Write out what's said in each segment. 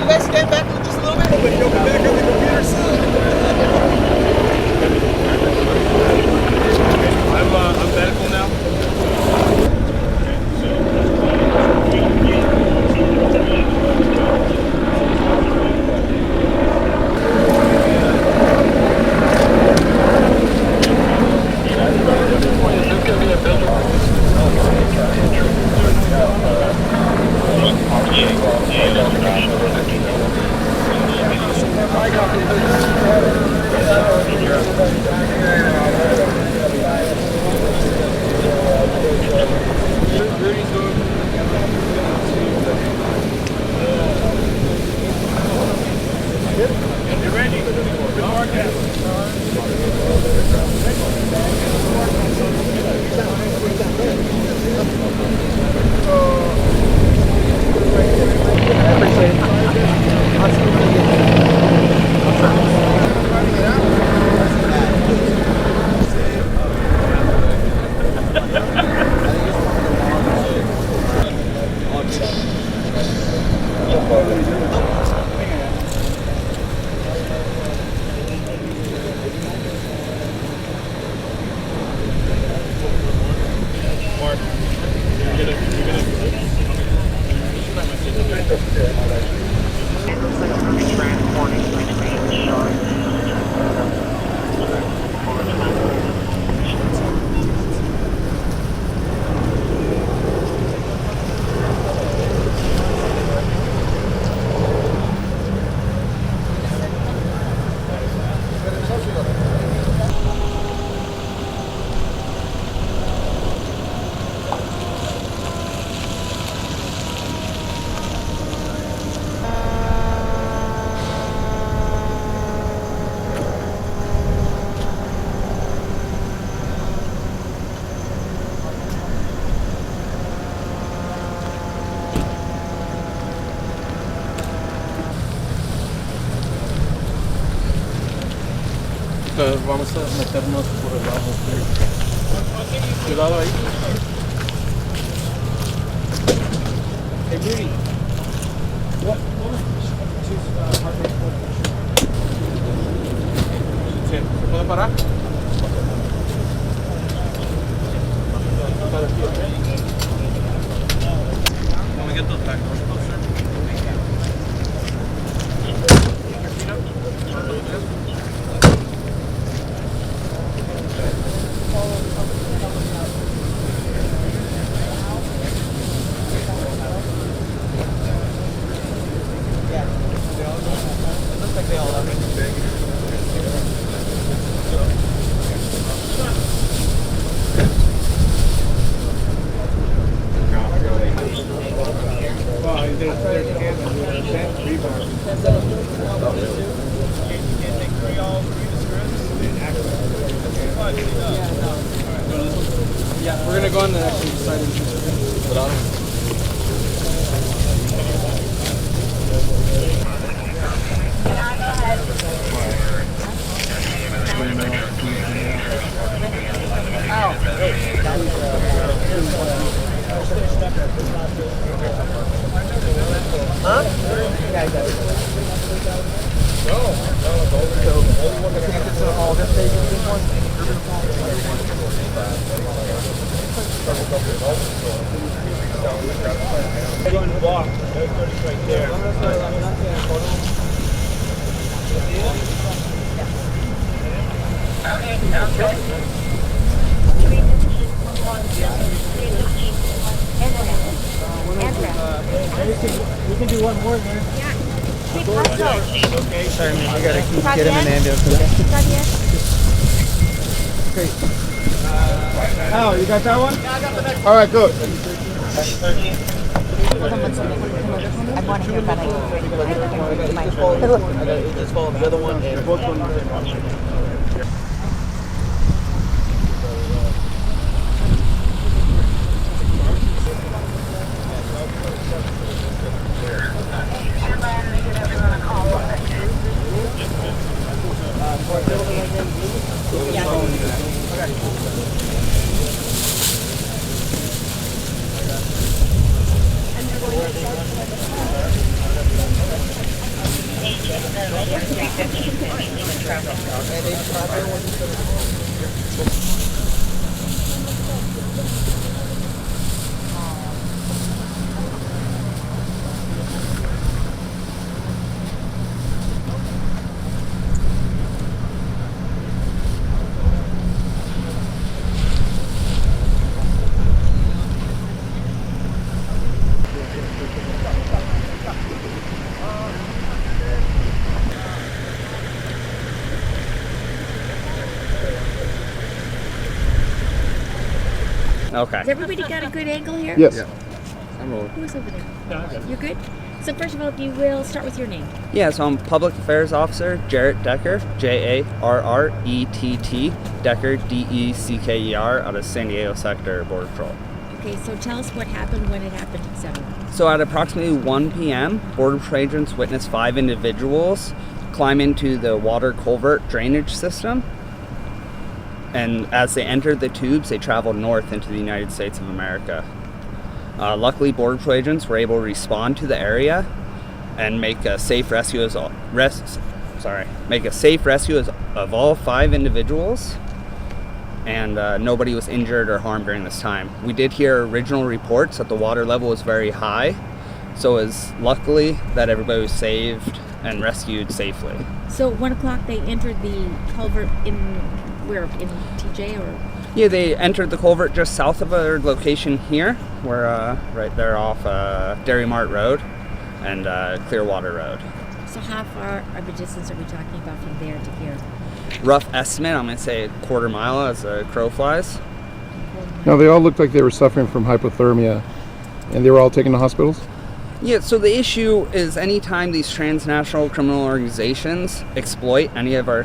you guys stand back just a little bit? Nobody go back on the computer side. I'm medical now. Vamos a meternos por el lado. Cuidado ahí. Hey, Beauty. What? ¿Se puede parar? Let me get those back doors closer. Yeah, we're gonna go on the actually side and without him. Huh? Yeah, walk. That's right there. We can do one more there. Yeah. Keep us Okay. Sorry, man. I gotta get him an ambulance. Okay. Al, you got that one? Yeah, I got the next one. All right, good. I want to hear about it. Just follow the other one and both one. Okay. Has everybody got a good angle here? Yes. I'm rolling. Who's over there? You're good? So first of all, if you will, start with your name. Yeah, so I'm Public Affairs Officer Jarrett Decker, Jarrett, Decker, Decker, out of San Diego Sector Border Patrol. Okay, so tell us what happened, when it happened, etc. So at approximately 1 p.m., Border Patrol agents witnessed 5 individuals climb into the water culvert drainage system. And as they entered the tubes, they traveled north into the United States of America. Luckily, Border Patrol agents were able to respond to the area and make a safe rescue of all 5 individuals, and nobody was injured or harmed during this time. We did hear original reports that the water level was very high, so it was luckily that everybody was saved and rescued safely. So 1 o'clock they entered the culvert in where? In TJ or? Yeah, they entered the culvert just south of our location here. We're right there off Dairy Mart Road and Clearwater Road. So how far of a distance are we talking about from there to here? Rough estimate, I'm going to say a quarter mile as a crow flies. Now, they all looked like they were suffering from hypothermia, and they were all taken to hospitals? Yeah, so the issue is anytime these transnational criminal organizations exploit any of our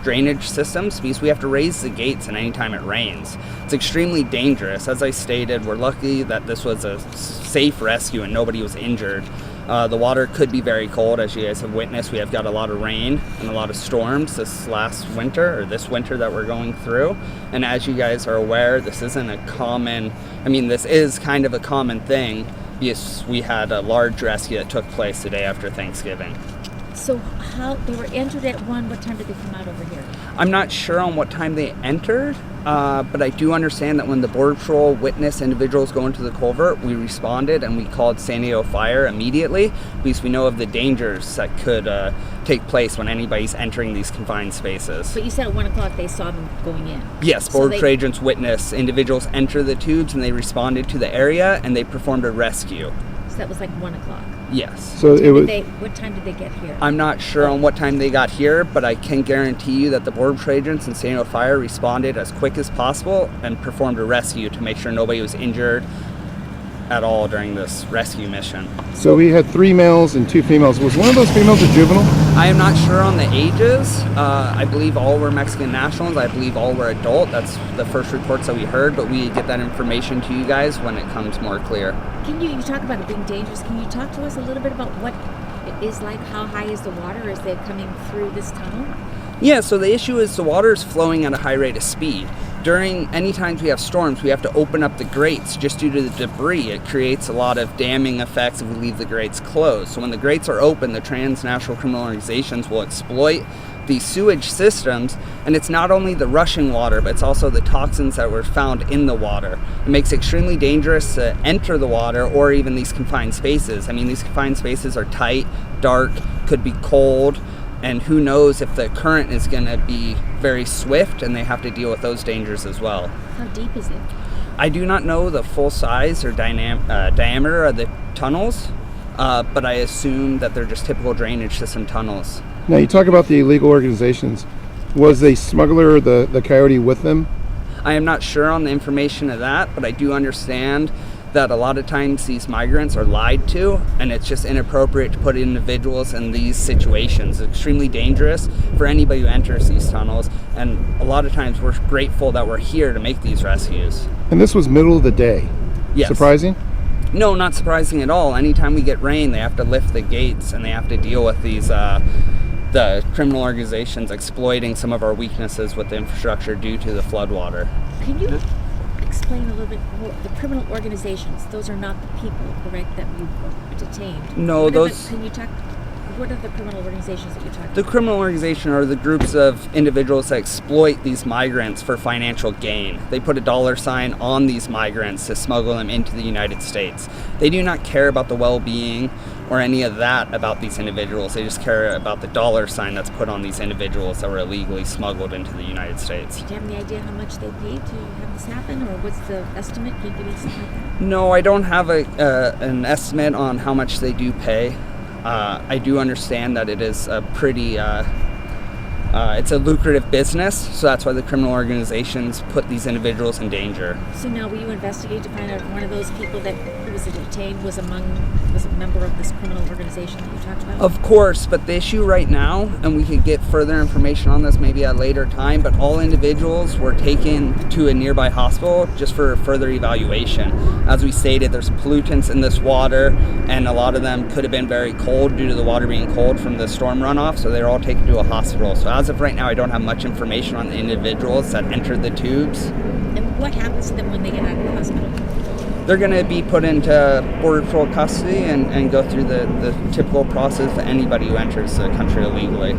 drainage systems, because we have to raise the gates and anytime it rains. It's extremely dangerous. As I stated, we're lucky that this was a safe rescue and nobody was injured. The water could be very cold, as you guys have witnessed. We have got a lot of rain and a lot of storms this winter that we're going through. And as you guys are aware, this isn't a common, this is kind of a common thing. Yes, we had a large rescue that took place the day after Thanksgiving. So how they were entered at 1? What time did they come out over here? I'm not sure on what time they entered, but I do understand that when the Border Patrol witnessed individuals go into the culvert, we responded and we called San Ysidro Fire immediately because we know of the dangers that could take place when anybody's entering these confined spaces. But you said at 1 o'clock they saw them going in. Yes, Border Patrol agents witnessed individuals enter the tubes and they responded to the area and they performed a rescue. So that was like 1 o'clock. Yes. So it was. What time did they get here? I'm not sure on what time they got here, but I can guarantee you that the Border Patrol agents and San Ysidro Fire responded as quick as possible and performed a rescue to make sure nobody was injured at all during this rescue mission. So we had 3 males and 2 females. Was one of those females a juvenile? I am not sure on the ages. I believe all were Mexican nationals. I believe all were adult. That's the first reports that we heard, but we get that information to you guys when it comes more clear. Can you talk about it being dangerous? Can you talk to us a little bit about what it is like? How high is the water as they're coming through this tunnel? Yeah, so the issue is the water is flowing at a high rate of speed. During any times we have storms, we have to open up the grates just due to the debris. It creates a lot of damming effects if we leave the grates closed. So when the grates are open, the transnational criminal organizations will exploit these sewage systems, and it's not only the rushing water, but it's also the toxins that were found in the water. It makes it extremely dangerous to enter the water or even these confined spaces. These confined spaces are tight, dark, could be cold, and who knows if the current is going to be very swift and they have to deal with those dangers as well. How deep is it? I do not know the full size or diameter of the tunnels, but I assume that they're just typical drainage system tunnels. Now, you talk about the illegal organizations. Was the smuggler, the coyote, with them? I am not sure on the information of that, but I do understand that a lot of times these migrants are lied to, and it's just inappropriate to put individuals in these situations. It's extremely dangerous for anybody who enters these tunnels, and a lot of times we're grateful that we're here to make these rescues. And this was middle of the day. Yes. Surprising? No, not surprising at all. Anytime we get rain, they have to lift the gates, and they have to deal with these the criminal organizations exploiting some of our weaknesses with the infrastructure due to the floodwater. Can you explain a little bit more? The criminal organizations, those are not the people, correct, that you detained? No, those... Can you talk? what are the criminal organizations that you're talking The about? criminal organization are the groups of individuals that exploit these migrants for financial gain. They put a dollar sign on these migrants to smuggle them into the United States. They do not care about the well-being or any of that about these individuals. They just care about the dollar sign that's put on these individuals that were illegally smuggled into the United States. Do you have any idea how much they paid to have this happen, or what's the estimate? Can you give me something like that? No, I don't have an estimate on how much they do pay. I do understand that it is a pretty, it's a lucrative business, so that's why the criminal organizations put these individuals in danger. So now, will you investigate to find out if one of those people that was detained was a member of this criminal organization that you talked about? Of course, but the issue right now, and we could get further information on this maybe at a later time, but all individuals were taken to a nearby hospital just for further evaluation. As we stated, there's pollutants in this water, and a lot of them could have been very cold due to the water being cold from the storm runoff, so they were all taken to a hospital. So as of right now, I don't have much information on the individuals that entered the tubes. And what happens to them when they get out of the hospital? They're going to be put into Border Patrol custody and go through the typical process that anybody who enters the country illegally.